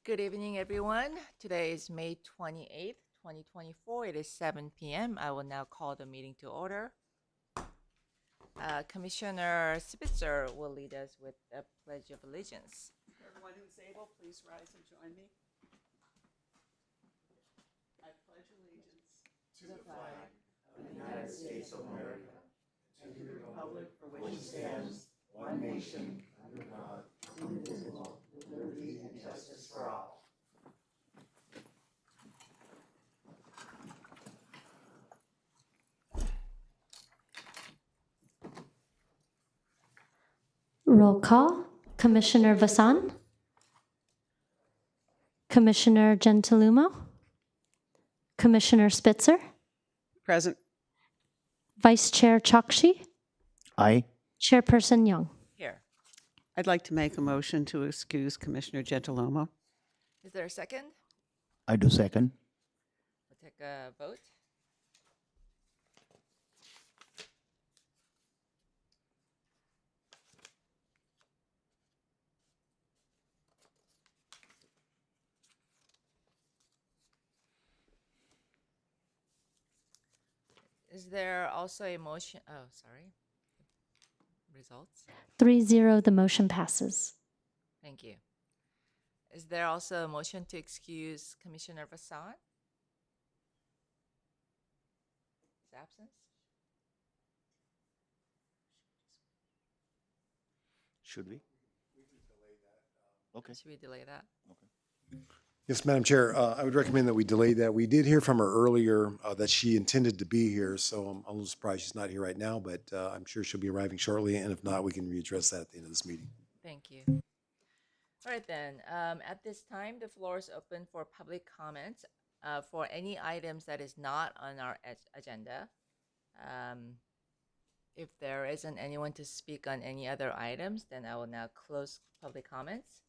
Good evening, everyone. Today is May 28th, 2024. It is 7 p.m. I will now call the meeting to order. Commissioner Spitzer will lead us with the Pledge of Allegiance. Everyone who's able, please rise and join me. I pledge allegiance to the flag of the United States of America and to the republic for which it stands, one nation, under God, indivisible, with liberty and justice for all. Roll call. Commissioner Vasan, Commissioner Gentilumo, Commissioner Spitzer, Present. Vice Chair Chokshi, Aye. Chairperson Young. Here. I'd like to make a motion to excuse Commissioner Gentilomo. Is there a second? I do second. We'll take a vote. Is there also a motion? Oh, sorry. Results? 3-0, the motion passes. Thank you. Is there also a motion to excuse Commissioner Vasan? His absence? Should we? Okay. Should we delay that? Yes, Madam Chair, I would recommend that we delay that. We did hear from her earlier that she intended to be here, so I'm a little surprised she's not here right now, but I'm sure she'll be arriving shortly, and if not, we can readdress that at the end of this meeting. Thank you. All right, then. At this time, the floor is open for public comments for any items that is not on our agenda. If there isn't anyone to speak on any other items, then I will now close public comments.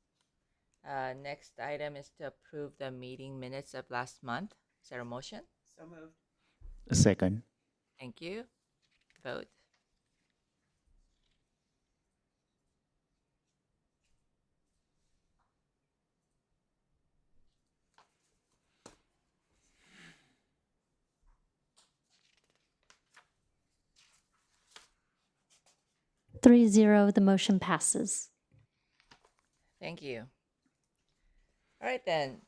Next item is to approve the meeting minutes of last month. Is there a motion? So moved. Second. Thank you. Vote. Three zero, the motion passes. Thank you. All right, then.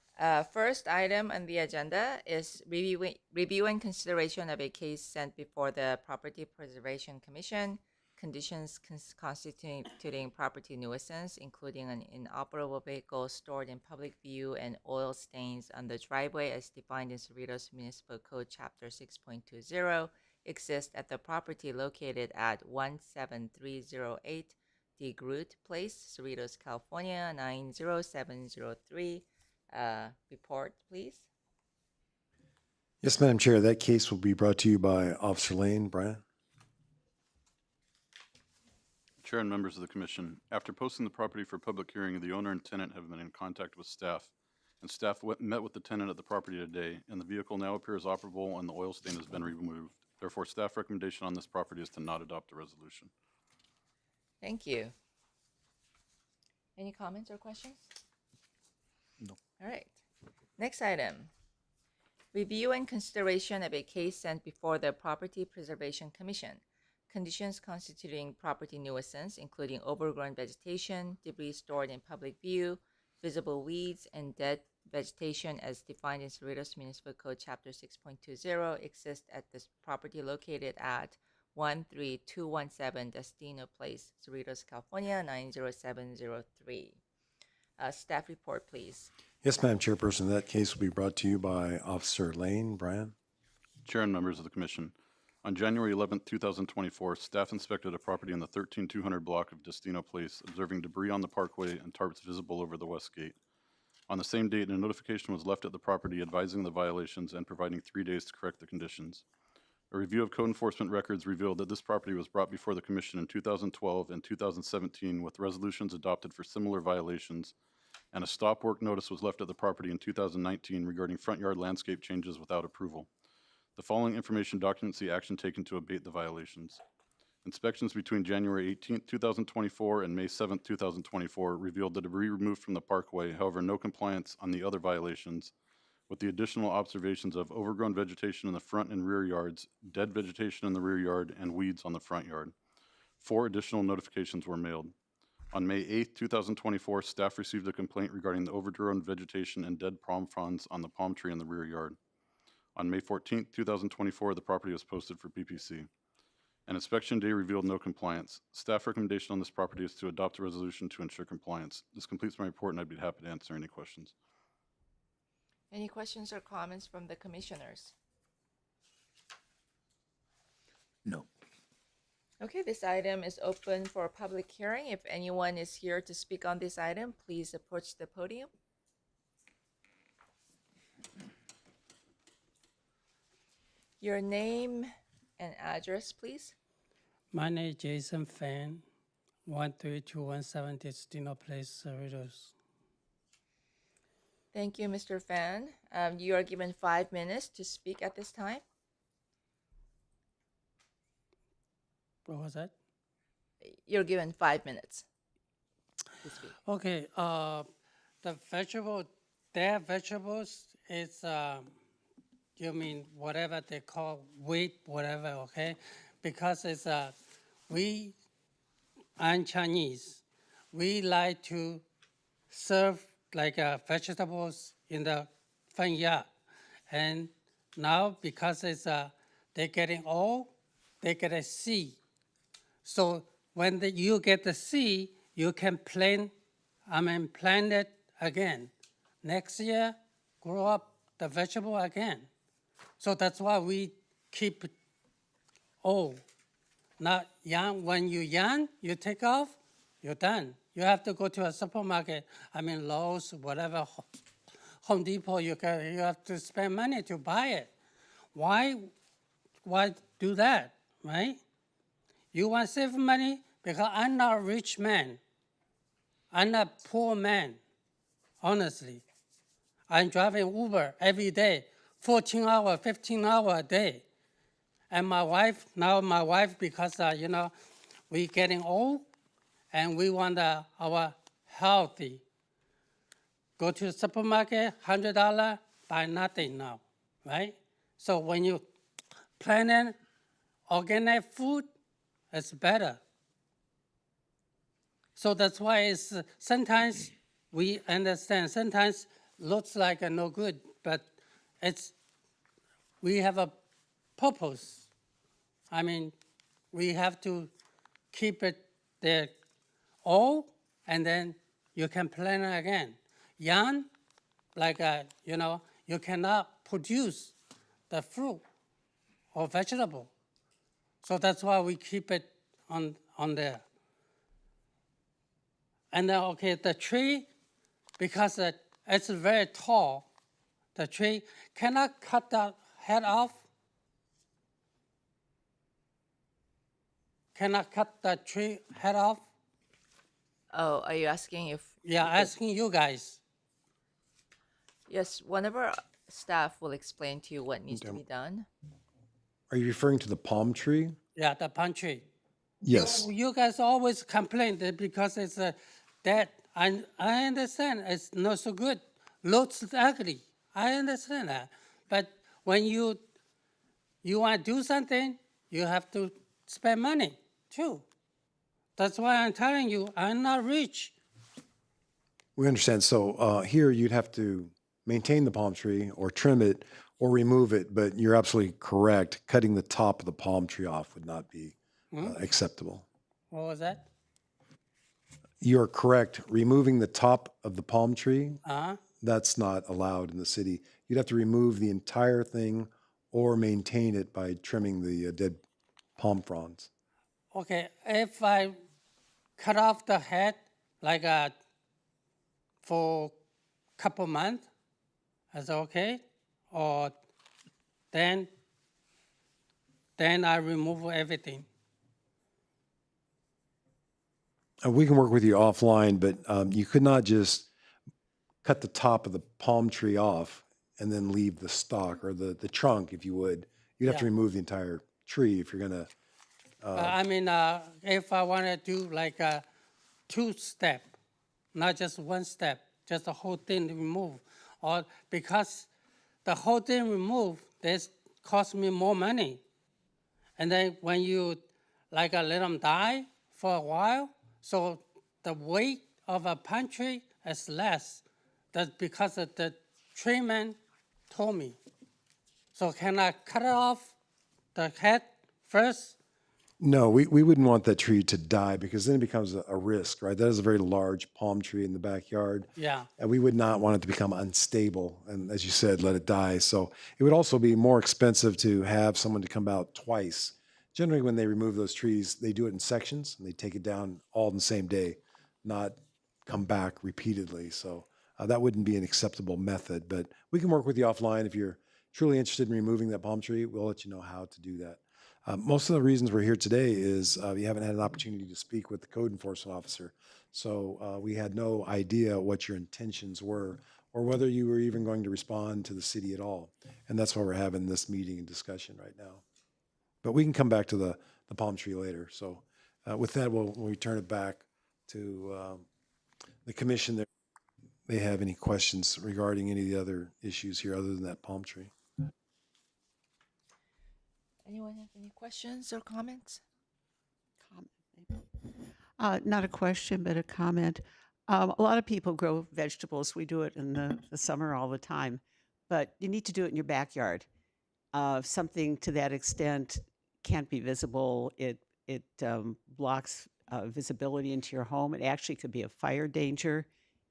First item on the agenda is review and consideration of a case sent before the Property Preservation Commission, conditions constituting property nuisance, including an inoperable vehicle stored in public view and oil stains on the driveway as defined in Cerritos Municipal Code Chapter 6.20, exist at the property located at 17308 D. Groot Place, Cerritos, California, 90703. Report, please. Yes, Madam Chair, that case will be brought to you by Officer Lane. Brian? Chair and members of the commission, after posting the property for public hearing, the owner and tenant have been in contact with staff, and staff met with the tenant at the property today, and the vehicle now appears operable and the oil stain has been removed. Therefore, staff recommendation on this property is to not adopt the resolution. Thank you. Any comments or questions? No. All right. Next item. Review and consideration of a case sent before the Property Preservation Commission. Conditions constituting property nuisance, including overgrown vegetation, debris stored in public view, visible weeds, and dead vegetation as defined in Cerritos Municipal Code Chapter 6.20, exist at this property located at 13217 Destino Place, Cerritos, California, 90703. Staff report, please. Yes, Madam Chairperson, that case will be brought to you by Officer Lane. Brian? Chair and members of the commission, on January 11th, 2024, staff inspected a property in the 13200 block of Destino Place, observing debris on the parkway and tarps visible over the west gate. On the same date, a notification was left at the property advising the violations and providing 3 days to correct the conditions. A review of code enforcement records revealed that this property was brought before the commission in 2012 and 2017 with resolutions adopted for similar violations, and a stop work notice was left at the property in 2019 regarding front yard landscape changes without approval. The following information documents the action taken to abate the violations. Inspections between January 18th, 2024 and May 7th, 2024 revealed the debris removed from the parkway, however, no compliance on the other violations, with the additional observations of overgrown vegetation in the front and rear yards, dead vegetation in the rear yard, and weeds on the front yard. 4 additional notifications were mailed. On May 8th, 2024, staff received a complaint regarding the overgrown vegetation and dead palm fronds on the palm tree in the rear yard. On May 14th, 2024, the property was posted for PPC. An inspection day revealed no compliance. Staff recommendation on this property is to adopt a resolution to ensure compliance. This completes my report, and I'd be happy to answer any questions. Any questions or comments from the commissioners? No. Okay, this item is open for a public hearing. If anyone is here to speak on this item, please approach the podium. Your name and address, please. My name is Jason Fan, 13217 Destino Place, Cerritos. Thank you, Mr. Fan. You are given 5 minutes to speak at this time. What was that? You're given 5 minutes to speak. Okay, the vegetable, their vegetables is, you mean whatever they call wheat, whatever, okay? Because it's, we, I'm Chinese, we like to serve like vegetables in the front yard. And now because it's, they're getting old, they get a seed. So when you get the seed, you can plant it again. Next year, grow up the vegetable again. So that's why we keep it old. Not young. When you're young, you take off, you're done. You have to go to a supermarket, Lowe's, whatever, Home Depot, you have to spend money to buy it. Why do that, right? You want to save money? Because I'm not a rich man. I'm not a poor man, honestly. I'm driving Uber every day, 14 hours, 15 hours a day. And my wife, because, we're getting old and we want our healthy. Go to the supermarket, $100, buy nothing now, right? So when you plant organic food, it's better. So that's why it's sometimes we understand. Sometimes looks like no good, but we have a purpose. We have to keep it there old, and then you can plant it again. Young, you cannot produce the fruit or vegetable. So that's why we keep it on there. And then, the tree, because it's very tall, the tree cannot cut the head off. Cannot cut the tree head off. Oh, are you asking if? Yeah, asking you guys. Yes, one of our staff will explain to you what needs to be done. Are you referring to the palm tree? Yeah, the palm tree. Yes. You guys always complain that because it's dead. I understand it's not so good. Looks ugly. I understand that. But when you want to do something, you have to spend money too. That's why I'm telling you, I'm not rich. We understand. So here you'd have to maintain the palm tree or trim it or remove it, but you're absolutely correct. Cutting the top of the palm tree off would not be acceptable. What was that? You're correct. Removing the top of the palm tree, Uh-huh. that's not allowed in the city. You'd have to remove the entire thing or maintain it by trimming the dead palm fronds. Okay, if I cut off the head for a couple months, is okay? Or then I remove everything. We can work with you offline, but you could not just cut the top of the palm tree off and then leave the stalk or the trunk, if you would. You'd have to Yeah. remove the entire tree if you're going to I mean, if I want to do like a two-step, not just one step, just the whole thing remove, or because the whole thing remove, this cost me more money. And then when you like let them die for a while, so the weight of a pine tree is less. That's because of the treatment told me. So can I cut it off the head first? No, we wouldn't want that tree to die because then it becomes a risk, right? That is a very large palm tree in the backyard. Yeah. And we would not want it to become unstable and, as you said, let it die. So it would also be more expensive to have someone to come out twice. Generally, when they remove those trees, they do it in sections and they take it down all in the same day, not come back repeatedly. So that wouldn't be an acceptable method. But we can work with you offline if you're truly interested in removing that palm tree. We'll let you know how to do that. Most of the reasons we're here today is you haven't had an opportunity to speak with the code enforcement officer. So we had no idea what your intentions were or whether you were even going to respond to the city at all. And that's why we're having this meeting and discussion right now. But we can come back to the palm tree later. So with that, we'll return it back to the commission. There, they have any questions regarding any of the other issues here other than that palm tree? Anyone have any questions or comments? Not a question, but a comment. A lot of people grow vegetables. We do it in the summer all the time, but you need to do it in your backyard. Something to that extent can't be visible. It blocks visibility into your home. It actually could be a fire danger.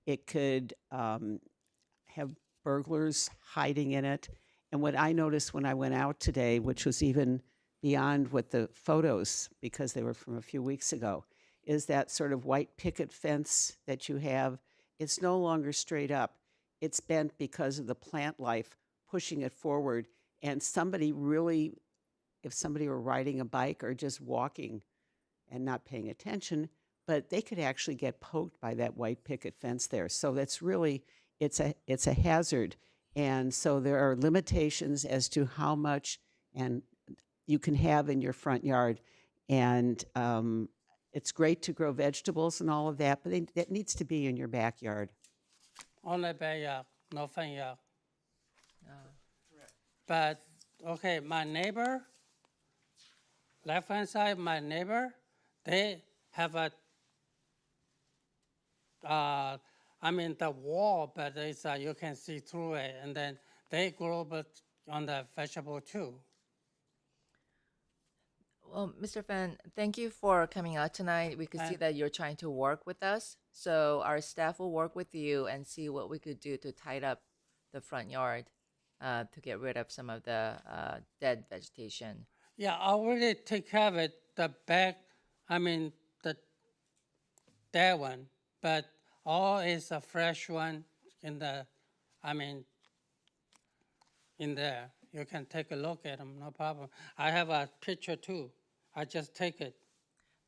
It could have burglars hiding in it. And what I noticed when I went out today, which was even beyond what the photos, because they were from a few weeks ago, is that sort of white picket fence that you have. It's no longer straight up. It's bent because of the plant life pushing it forward. And somebody really, if somebody were riding a bike or just walking and not paying attention, but they could actually get poked by that white picket fence there. So that's really, it's a hazard. And so there are limitations as to how much and you can have in your front yard. And it's great to grow vegetables and all of that, but that needs to be in your backyard. Only backyard, no front yard. But, okay, my neighbor, left-hand side, my neighbor, they have a, I mean, the wall, but it's, you can see through it, and then they grow but on the vegetable too. Well, Mr. Fan, thank you for coming out tonight. We could see that you're trying to work with us. So our staff will work with you and see what we could do to tidy up the front yard to get rid of some of the dead vegetation. Yeah, I already take care of it, the back, I mean, that one, but all is a fresh one in the, I mean, in there. You can take a look at them, no problem. I have a picture too. I just take it.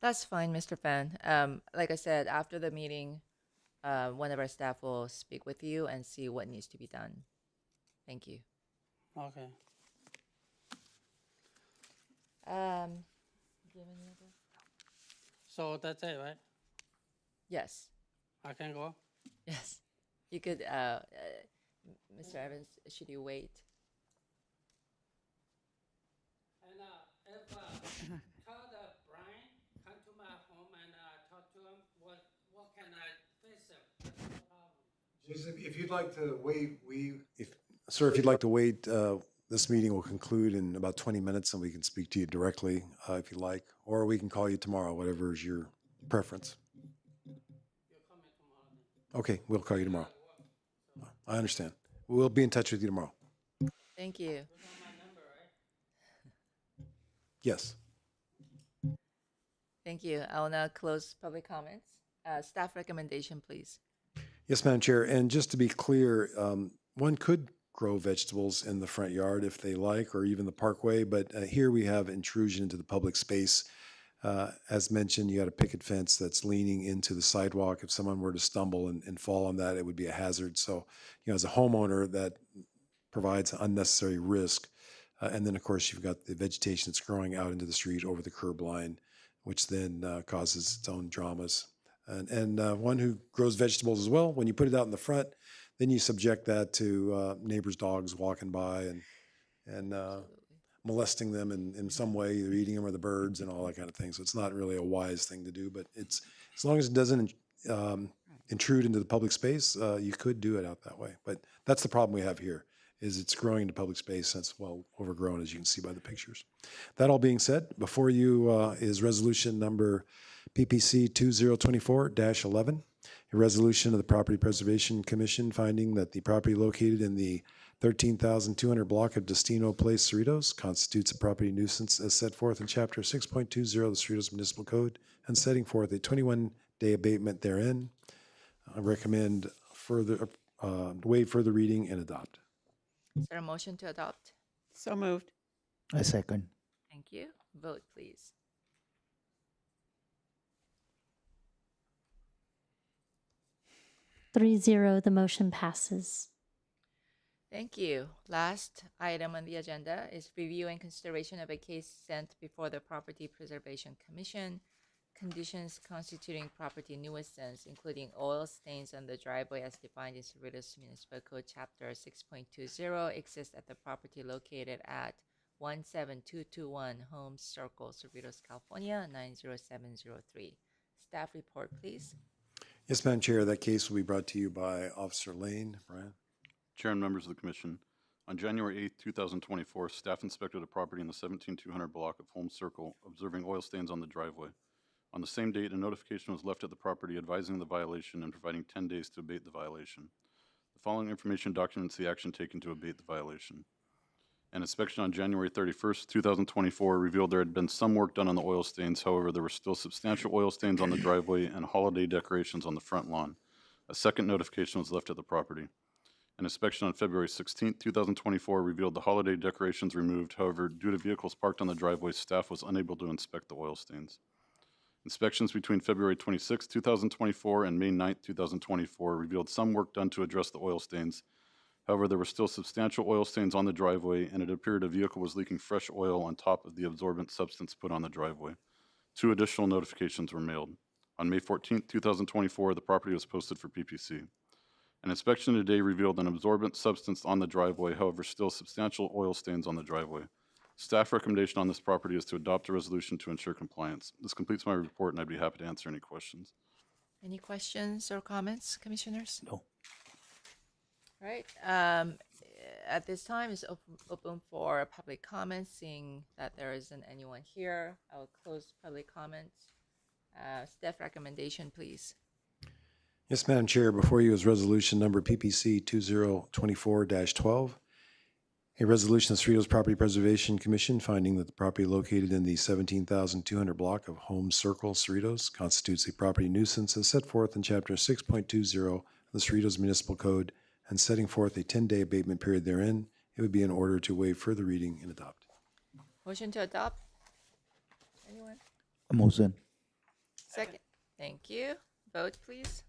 That's fine, Mr. Fan. Like I said, after the meeting, one of our staff will speak with you and see what needs to be done. Thank you. Okay. Do you have any other? So that's it, right? Yes. I can go? Yes. You could, Mr. Evans, should you wait? And if tell the Brian come to my home and talk to him, what can I fix him? That's no problem. Jason, if you'd like to wait, Sir, if you'd like to wait, this meeting will conclude in about 20 minutes and we can speak to you directly if you like, or we can call you tomorrow, whatever is your preference. You'll call me tomorrow then. Okay, we'll call you tomorrow. I understand. We'll be in touch with you tomorrow. Thank you. You know my number, right? Yes. Thank you. I will now close public comments. Staff recommendation, please. Yes, Madam Chair. And just to be clear, one could grow vegetables in the front yard if they like, or even the parkway. But here we have intrusion into the public space. As mentioned, you got a picket fence that's leaning into the sidewalk. If someone were to stumble and fall on that, it would be a hazard. So, as a homeowner, that provides unnecessary risk. And then, of course, you've got the vegetation that's growing out into the street over the curb line, which then causes its own dramas. And one who grows vegetables as well, when you put it out in the front, then you subject that to neighbors' dogs walking by and molesting them in some way, either eating them or the birds and all that kind of thing. So it's not really a wise thing to do, but it's as long as it doesn't intrude into the public space, you could do it out that way. But that's the problem we have here, is it's growing into public space and it's well overgrown, as you can see by the pictures. That all being said, before you is resolution number PPC 2024-11, a resolution of the Property Preservation Commission finding that the property located in the 13,200 block of Destino Place, Cerritos, constitutes a property nuisance as set forth in Chapter 6.20 of the Cerritos Municipal Code and setting forth a 21-day abatement therein. I recommend waive further reading and adopt. Is there a motion to adopt? So moved. I second. Thank you. Vote, please. Three zero, the motion passes. Thank you. Last item on the agenda is review and consideration of a case sent before the Property Preservation Commission. Conditions constituting property nuisance, including oil stains on the driveway as defined in Cerritos Municipal Code Chapter 6.20, exist at the property located at 17221 Holmes Circle, Cerritos, California, 90703. Staff report, please. Yes, Madam Chair, that case will be brought to you by Officer Lane. Brian? Chair and members of the commission, on January 8th, 2024, staff inspected a property in the 17200 block of Holmes Circle, observing oil stains on the driveway. On the same date, a notification was left at the property advising the violation and providing 10 days to abate the violation. The following information documents the action taken to abate the violation. An inspection on January 31st, 2024 revealed there had been some work done on the oil stains. However, there were still substantial oil stains on the driveway and holiday decorations on the front lawn. A second notification was left at the property. An inspection on February 16th, 2024 revealed the holiday decorations removed. However, due to vehicles parked on the driveway, staff was unable to inspect the oil stains. Inspections between February 26, 2024 and May 9, 2024 revealed some work done to address the oil stains. However, there were still substantial oil stains on the driveway, and it appeared a vehicle was leaking fresh oil on top of the absorbent substance put on the driveway. 2 additional notifications were mailed. On May 14, 2024, the property was posted for PPC. An inspection today revealed an absorbent substance on the driveway, however, still substantial oil stains on the driveway. Staff recommendation on this property is to adopt a resolution to ensure compliance. This completes my report, and I'd be happy to answer any questions. Any questions or comments, commissioners? No. All right. At this time, it's open for public comments. Seeing that there isn't anyone here, I will close public comments. Staff recommendation, please. Yes, Madam Chair, before you is resolution number PPC 2024-12, a resolution of the Cerritos Property Preservation Commission finding that the property located in the 17,200 block of Holmes Circle, Cerritos, constitutes a property nuisance as set forth in Chapter 6.20 of the Cerritos Municipal Code and setting forth a 10-day abatement period therein. It would be in order to waive further reading and adopt. Motion to adopt? Anyone? Motion. Second. Thank you. Vote, please.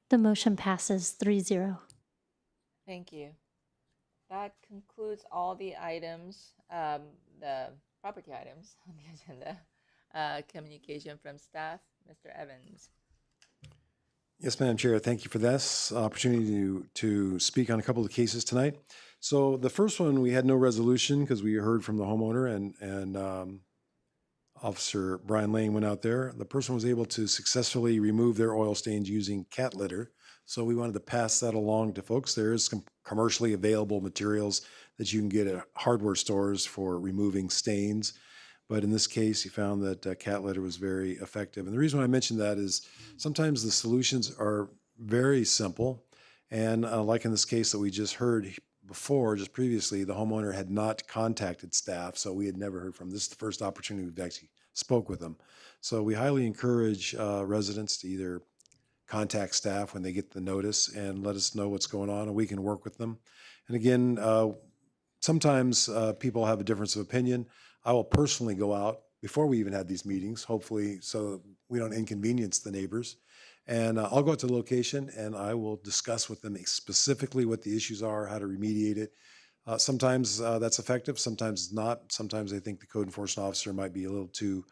The motion passes 3-0. Thank you. That concludes all the items, the property items on the agenda. Communication from staff, Mr. Evans. Yes, Madam Chair, thank you for this opportunity to speak on a couple of cases tonight. So the first one, we had no resolution because we heard from the homeowner and Officer Brian Lane went out there. The person was able to successfully remove their oil stains using cat litter. So we wanted to pass that along to folks. There is some commercially available materials that you can get at hardware stores for removing stains. But in this case, he found that cat litter was very effective. And the reason why I mention that is sometimes the solutions are very simple. And like in this case that we just heard before, just previously, the homeowner had not contacted staff, so we had never heard from them. This is the first opportunity we've actually spoke with them. So we highly encourage residents to either contact staff when they get the notice and let us know what's going on, and we can work with them. And again, sometimes people have a difference of opinion. I will personally go out before we even had these meetings, hopefully so we don't inconvenience the neighbors. And I'll go out to the location and I will discuss with them specifically what the issues are, how to remediate it. Sometimes that's effective, sometimes it's not. Sometimes I think the code enforcement officer might be a little too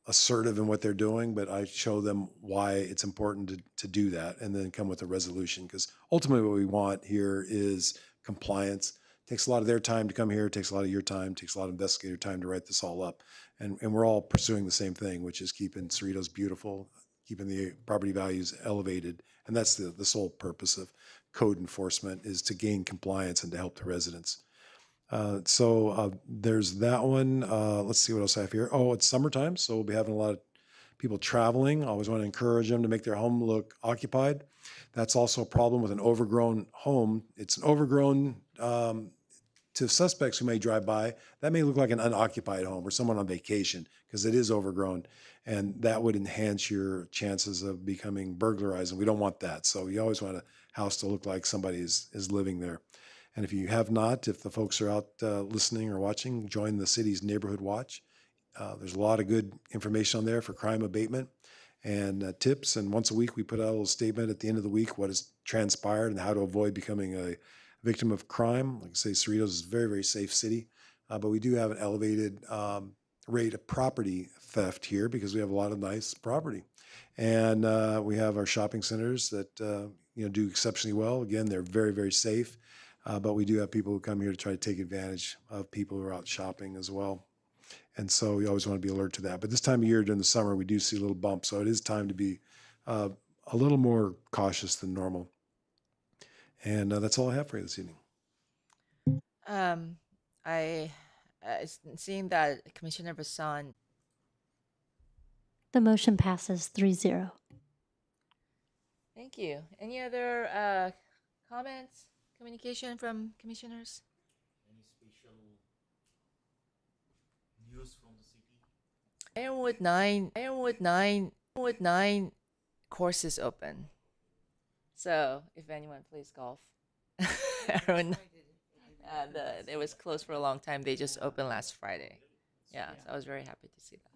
assertive in what they're doing, but I show them why it's important to do that and then come with a resolution. Because ultimately what we want here is compliance. Takes a lot of their time to come here, takes a lot of your time, takes a lot of investigator time to write this all up. And we're all pursuing the same thing, which is keeping Cerritos beautiful, keeping the property values elevated. And that's the sole purpose of code enforcement, is to gain compliance and to help the residents. So there's that one. Let's see what else I have here. Oh, it's summertime, so we'll be having a lot of people traveling. I always want to encourage them to make their home look occupied. That's also a problem with an overgrown home. It's an overgrown, to suspects who may drive by, that may look like an unoccupied home or someone on vacation because it is overgrown. And that would enhance your chances of becoming burglarized. And we don't want that. So you always want a house to look like somebody is living there. And if you have not, if the folks are out listening or watching, join the city's Neighborhood Watch. There's a lot of good information on there for crime abatement and tips. And once a week, we put out a little statement at the end of the week, what has transpired and how to avoid becoming a victim of crime. Like I say, Cerritos is a very, very safe city, but we do have an elevated rate of property theft here because we have a lot of nice property. And we have our shopping centers that do exceptionally well. Again, they're very, very safe, but we do have people who come here to try to take advantage of people who are out shopping as well. And so we always want to be alert to that. But this time of year during the summer, we do see a little bump. So it is time to be a little more cautious than normal. And that's all I have for you this evening. I seeing that Commissioner Bassan. The motion passes 3-0. Thank you. Any other comments, communication from commissioners? Any special news from the city? Ironwood 9 courses open. So if anyone plays golf, Ironwood 9, it was closed for a long time. They just opened last Friday. Yeah, so I was very happy to see that.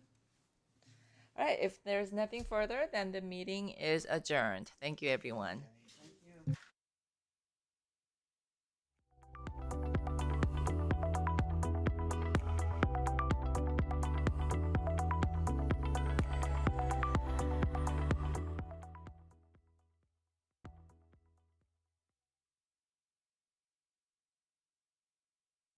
All right, if there's nothing further, then the meeting is adjourned. Thank you, everyone.